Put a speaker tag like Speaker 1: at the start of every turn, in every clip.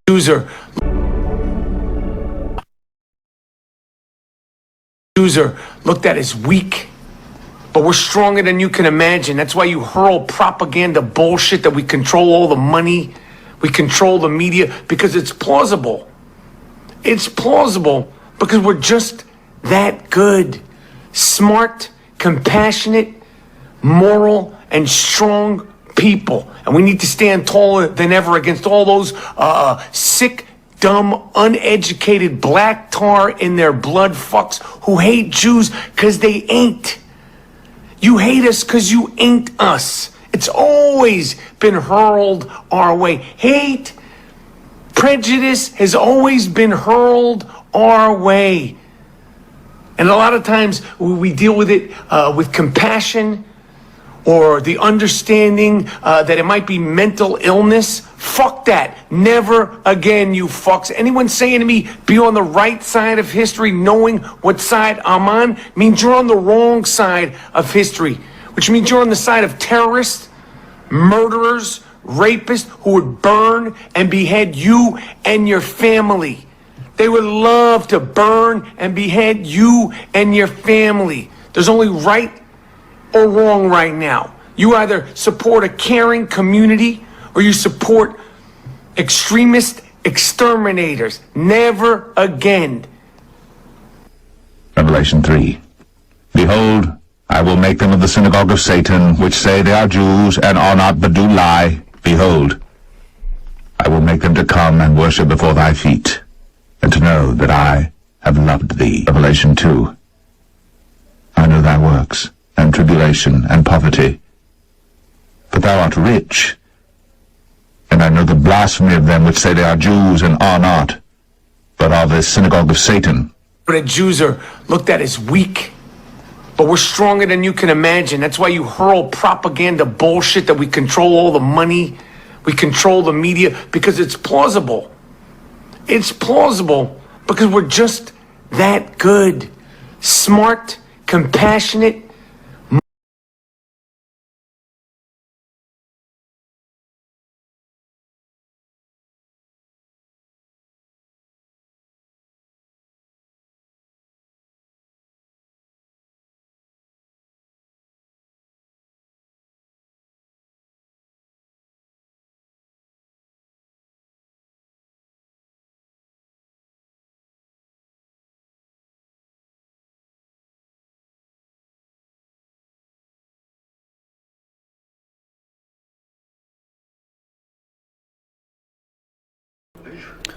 Speaker 1: User looked at as weak, but we're stronger than you can imagine. That's why you hurl propaganda bullshit that we control all the money, we control the media, because it's plausible. It's plausible because we're just that good. Smart, compassionate, moral, and strong people. And we need to stand taller than ever against all those sick, dumb, uneducated, black tar in their blood fucks who hate Jews because they ain't. You hate us because you ain't us. It's always been hurled our way. Hate, prejudice has always been hurled our way. And a lot of times we deal with it with compassion or the understanding that it might be mental illness. Fuck that. Never again, you fucks. Anyone saying to me, be on the right side of history, knowing what side I'm on, means you're on the wrong side of history, which means you're on the side of terrorists, murderers, rapists who would burn and behead you and your family. They would love to burn and behead you and your family. There's only right or wrong right now. You either support a caring community or you support extremist exterminators. Never again.
Speaker 2: Revelation 3. Behold, I will make them of the synagogue of Satan, which say they are Jews, and are not, but do lie. Behold, I will make them to come and worship before thy feet, and to know that I have loved thee. Revelation 2. I know thy works, and tribulation, and poverty, but thou art rich. And I know the blasphemy of them which say they are Jews, and are not, but are the synagogue of Satan.
Speaker 1: The Jews are looked at as weak, but we're stronger than you can imagine. That's why you hurl propaganda bullshit that we control all the money, we control the media, because it's plausible. It's plausible because we're just that good. Smart, compassionate,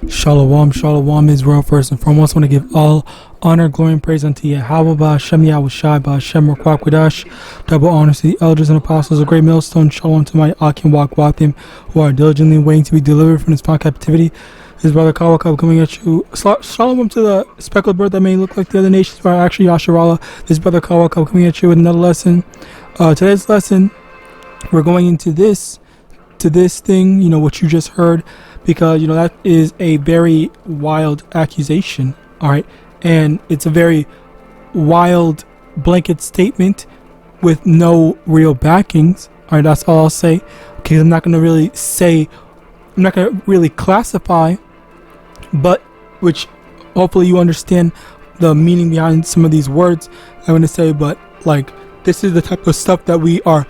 Speaker 3: Shalom, shalom, Israel. First and foremost, I want to give all honor, glory, and praise unto YAHAWAH, Hashem, YAHAWASHI, Hashem, Rakwakadash. Double honor to the elders and apostles of great millstone. Shalom to my Akim Wakwathim, who are diligently waiting to be delivered from this found captivity. His brother Kawakab coming at you. Shalom to the speckled bird that may look like the other nations, but are actually Yasharallah. His brother Kawakab coming at you with another lesson. Today's lesson, we're going into this thing, what you just heard, because that is a very wild accusation, all right, and it's a very wild blanket statement with no real backings. All right, that's all I'll say. Okay, I'm not going to really classify, but which hopefully you understand the meaning behind some of these words I'm going to say. But like, this is the type of stuff that we are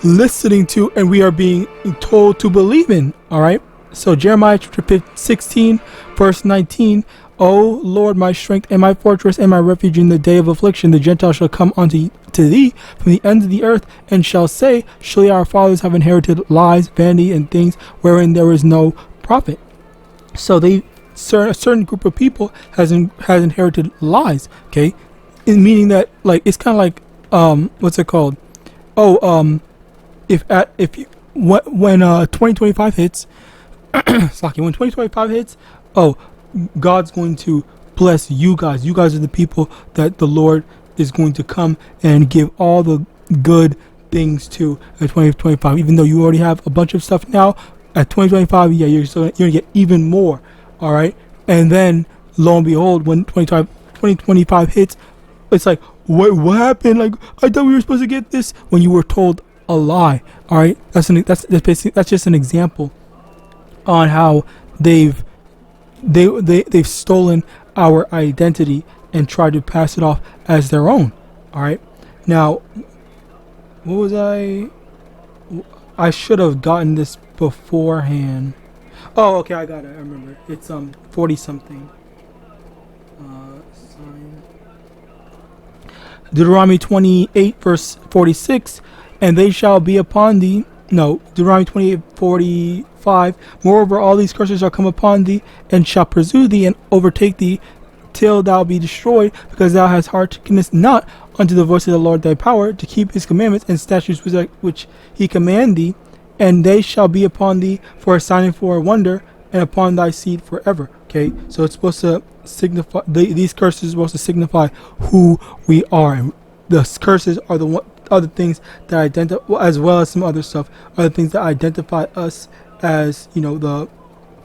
Speaker 3: listening to and we are being told to believe in. All right, so Jeremiah chapter 16 verse 19. O Lord, my strength and my fortress and my refuge in the day of affliction, the Gentiles shall come unto thee from the ends of the earth, and shall say, surely our fathers have inherited lies, vanity, and things wherein there is no profit. So a certain group of people has inherited lies, okay, meaning that, like, it's kind of like what's it called? When 2025 hits, when 2025 hits, God's going to bless you guys. You guys are the people that the Lord is going to come and give all the good things to at 2025. Even though you already have a bunch of stuff now, at 2025, you're going to get even more. All right. And then, lo and behold, when 2025 hits, it's like, what happened? Like, I thought we were supposed to get this when you were told a lie. All right. That's just an example on how they've they've stolen our identity and tried to pass it off as their own. All right. Now, what was I should have gotten this beforehand. Oh, okay, I got it. I remember. It's 40 something. Deuteronomy 28 verse 46, and they shall be upon thee. No, Deuteronomy 28:45. Moreover, all these curses shall come upon thee, and shall pursue thee, and overtake thee, till thou be destroyed, because thou hast hearkened not unto the voice of the Lord thy power, to keep his commandments and statutes which he command thee, and they shall be upon thee for a sign and for a wonder, and upon thy seed forever. Okay, so it's supposed to signify, these curses are supposed to signify who we are, and the curses are the other things that identify, as well as some other stuff, are the things that identify us as, you know, the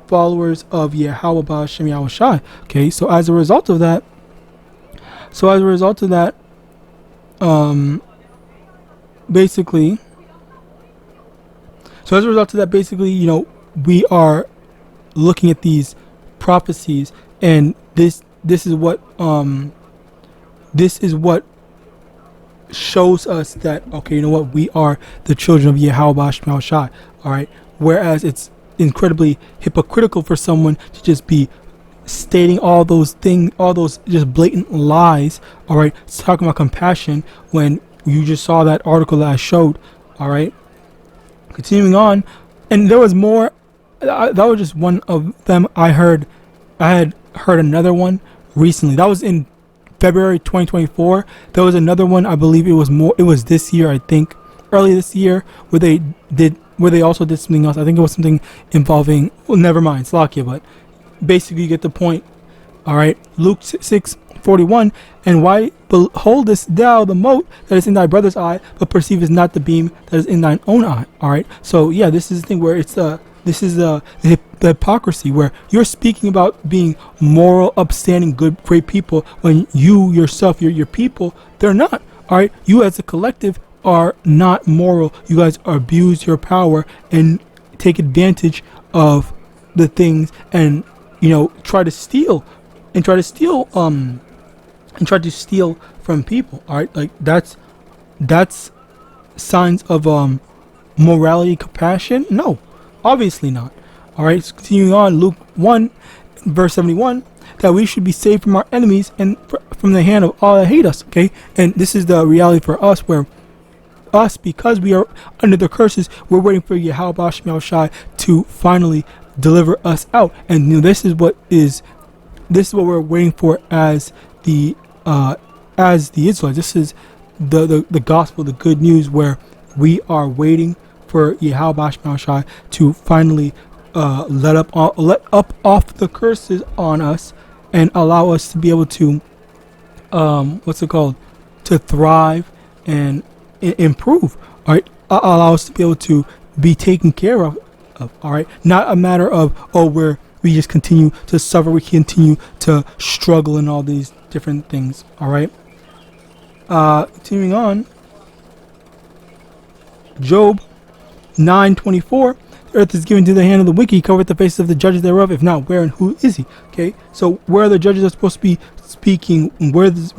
Speaker 3: followers of YAHAWAH and His. Okay, so as a result of that, basically, you know, we are looking at these prophecies, and this is what shows us that, okay, you know what, we are the children of YAHAWAH. All right, whereas it's incredibly hypocritical for someone to just be stating all those things, all those just blatant lies. All right, talking about compassion when you just saw that article that I showed. All right, continuing on, and there was more. That was just one of them. I had heard another one recently. That was in February 2024. There was another one. I believe it was this year. I think early this year, where they also did something else. I think it was something involving. Well, never mind, Slakia. But basically, you get the point. All right, Luke 6:41. And why beholdest thou the mote that is in thy brother's eye, but perceivest not the beam that is in thine own eye? All right. So yeah, this is the thing where it's this is the hypocrisy, where you're speaking about being moral, upstanding, good, great people, when you yourself, your people, they're not. All right, you as a collective are not moral. You guys abuse your power and take advantage of the things, and you know, try to steal from people. All right, like that's signs of morality, compassion? No, obviously not. All right, so continuing on, Luke 1 verse 71, that we should be saved from our enemies and from the hand of all that hate us. Okay, and this is the reality for us, where us, because we are under the curses, we're waiting for YAHAWASHI to finally deliver us out. And you know, this is what we're waiting for as the Israelites. This is the gospel, the good news, where we are waiting for YAHAWASHI to finally let up off the curses on us, and allow us to be able to to thrive and improve. All right, allow us to be able to be taken care of. All right, not a matter of, oh, we just continue to suffer, we continue to struggle and all these different things. All right, continuing on, Job 9:24. The earth is given to the hand of the wicked, he covereth the faces of the judges thereof. If not, where and who is he? Okay, so where the judges are supposed to be speaking, what is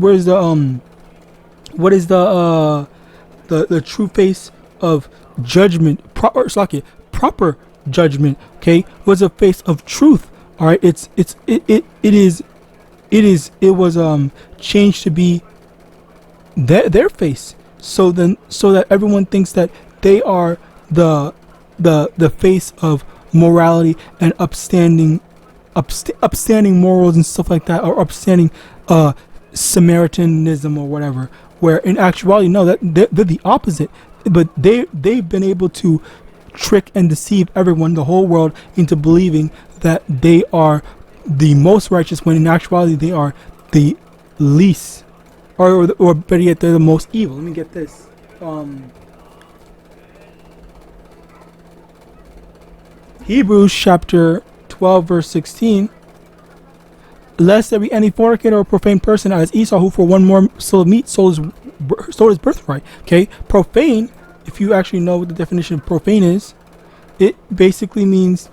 Speaker 3: the true face of judgment, proper judgment? Okay, was a face of truth. All right, it was changed to be their face, so that everyone thinks that they are the face of morality and upstanding morals and stuff like that, or upstanding Samaritanism or whatever, where in actuality, no, that they're the opposite. But they've been able to trick and deceive everyone, the whole world, into believing that they are the most righteous, when in actuality they are the least, or better yet, they're the most evil. Let me get this. Hebrews chapter 12 verse 16. Lest there be any fornicator or profane person as Esau, who for one more soul of meat sold his birthright. Okay, profane, if you actually know what the definition of profane is, it basically means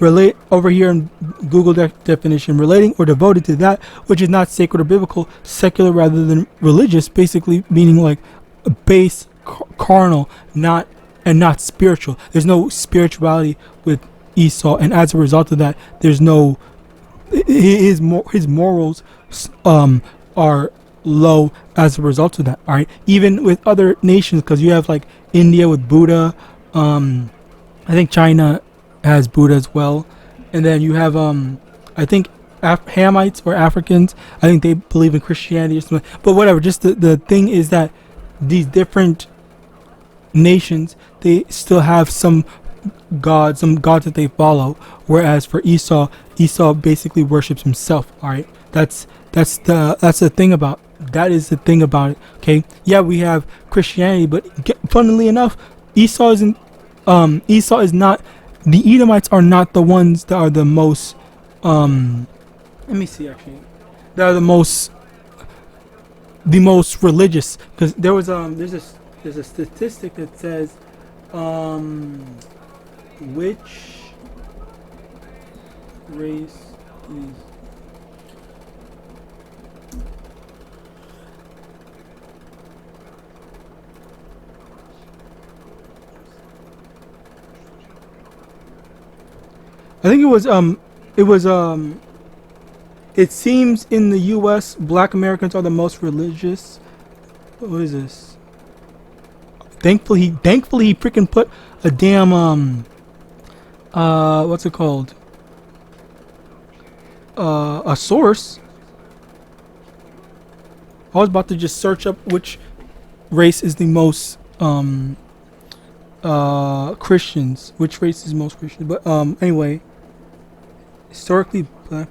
Speaker 3: relate over here in Google definition, relating or devoted to that which is not sacred or biblical, secular rather than religious, basically meaning like base, carnal, not spiritual. There's no spirituality with Esau, and as a result of that, there's no his morals are low as a result of that. All right, even with other nations, because you have like India with Buddha, I think China has Buddha as well, and then you have I think Hamites or Africans, I think they believe in Christianity or something. But whatever, just the thing is that these different nations, they still have some gods that they follow, whereas for Esau basically worships himself. All right, that's the thing about that is the thing about it. Okay, yeah, we have Christianity, but funnily enough, Esau is not, the Edomites are not the ones that are the most let me see, actually, that are the most religious, because there was there's a statistic that says which race is I think it seems in the US black Americans are the most religious. What is this? Thankfully he freaking put a damn what's it called? A source. I was about to just search up which race is the most Christians. Which race is most Christian? But anyway, historically black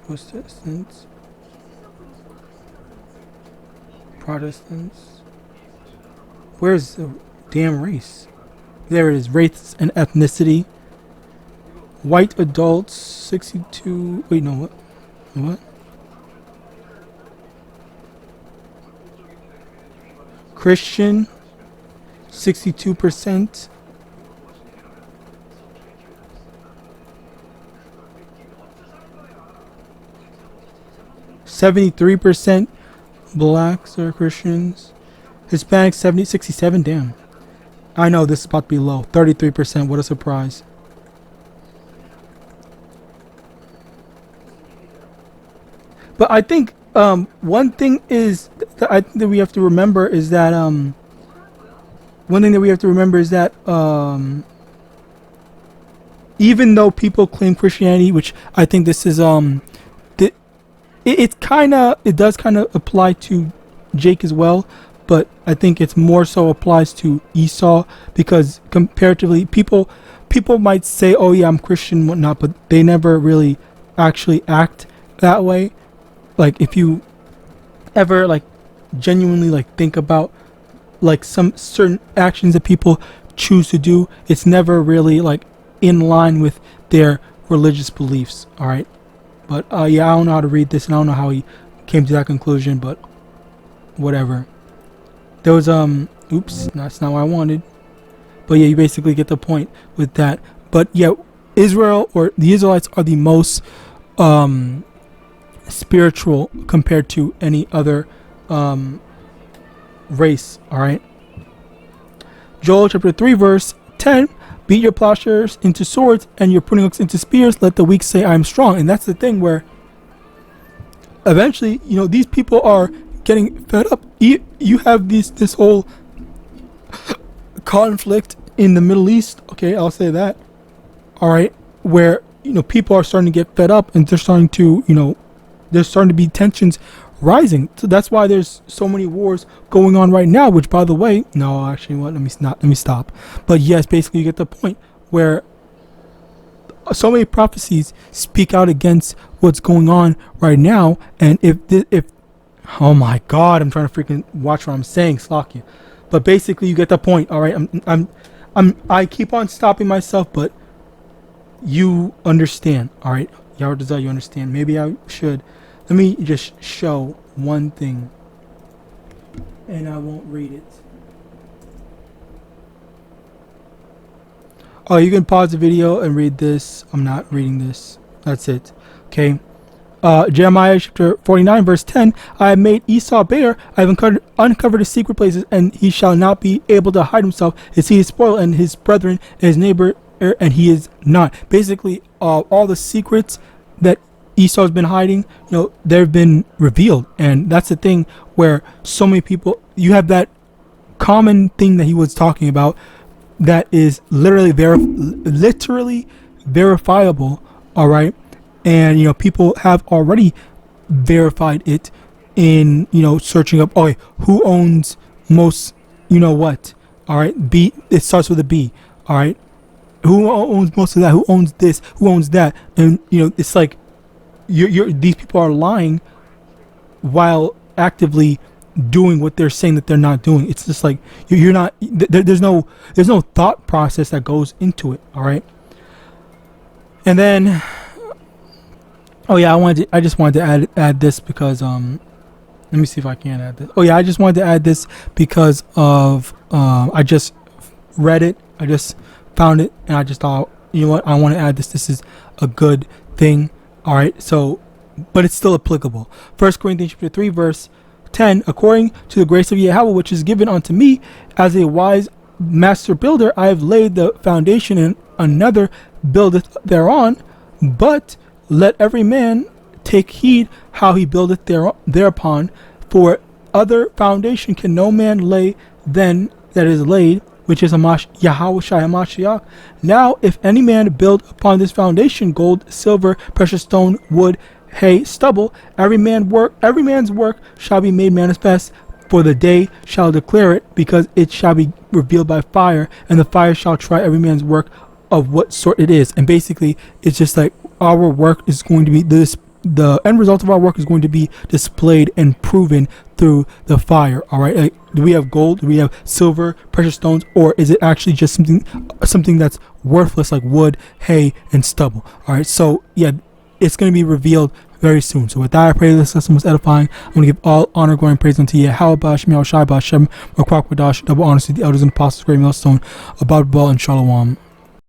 Speaker 3: Protestants. Where's the damn race? There it is. Race and ethnicity. White adults 62. Wait, no, what? Christian 62%. %73 blacks are Christians. Hispanics 67. Damn. I know this is about to be low. 33%. What a surprise. But I think one thing is that we have to remember is that even though people claim Christianity, which I think this is it does kind of apply to Jake as well, but I think it's more so applies to Esau, because comparatively people might say, oh yeah, I'm Christian and whatnot, but they never really actually act that way. Like if you ever like genuinely like think about like some certain actions that people choose to do, it's never really like in line with their religious beliefs. All right. But yeah, I don't know how to read this, and I don't know how he came to that conclusion, but whatever. There was oops, that's not what I wanted. But yeah, you basically get the point with that. But yeah, Israel, or the Israelites, are the most spiritual compared to any other race. All right. Joel chapter 3 verse 10. Beat your plowshares into swords and your pruning hooks into spears. Let the weak say, I am strong. And that's the thing where eventually, you know, these people are getting fed up. You have this whole conflict in the Middle East. Okay, I'll say that. All right, where, you know, people are starting to get fed up, and there's starting to be tensions rising. So that's why there's so many wars going on right now, which, by the way, no, actually, what? Let me stop. But yes, basically you get the point where so many prophecies speak out against what's going on right now. And if oh my God, I'm trying to freaking watch what I'm saying, slack you. But basically you get the point. All right, I keep on stopping myself, but you understand. All right, Yahawadah, you understand. Maybe I should. Let me just show one thing, and I won't read it. Oh, you can pause the video and read this. I'm not reading this. That's it. Okay. Jeremiah chapter 49 verse 10. I have made Esau bare. I have uncovered his secret places, and he shall not be able to hide himself. His seed is spoiled, and his brethren and his neighbor, and he is not. Basically, all the secrets that Esau has been hiding, they've been revealed. And that's the thing where so many people, you have that common thing that he was talking about that is literally verifiable, all right? And people have already verified it in searching up, okay, who owns most what, all right? B, it starts with a B, all right? Who owns most of that? Who owns this? Who owns that? And it's like these people are lying while actively doing what they're saying that they're not doing. It's just like you're not. There's no thought process that goes into it. All right. And then, oh yeah, I just wanted to add this because let me see if I can add this. Oh yeah, I just wanted to add this because of I just read it. I just found it, and I just thought, you know what, I want to add this. This is a good thing. All right. So, but it's still applicable. 1 Corinthians chapter 3 verse 10, according to the grace of Yahweh, which is given unto me as a wise master builder, I have laid the foundation, and another buildeth thereon. But let every man take heed how he buildeth thereupon. For other foundation can no man lay than that is laid, which is YAHAWASHI HaMashiach. Now, if any man build upon this foundation gold, silver, precious stone, wood, hay, stubble, every man's work shall be made manifest, for the day shall declare it, because it shall be revealed by fire, and the fire shall try every man's work of what sort it is. And basically, it's just like our work is going to be the end result of our work is going to be displayed and proven through the fire. All right, like, do we have gold? Do we have silver, precious stones, or is it actually just something that's worthless, like wood, hay, and stubble? All right, so yeah, it's going to be revealed very soon. So with that, I pray this lesson was edifying. I'm going to give all honor, glory, and praise unto Yahawadah, SHAMAIWAN, double honors to the elders and apostles, great millstone, above all, and Shalom.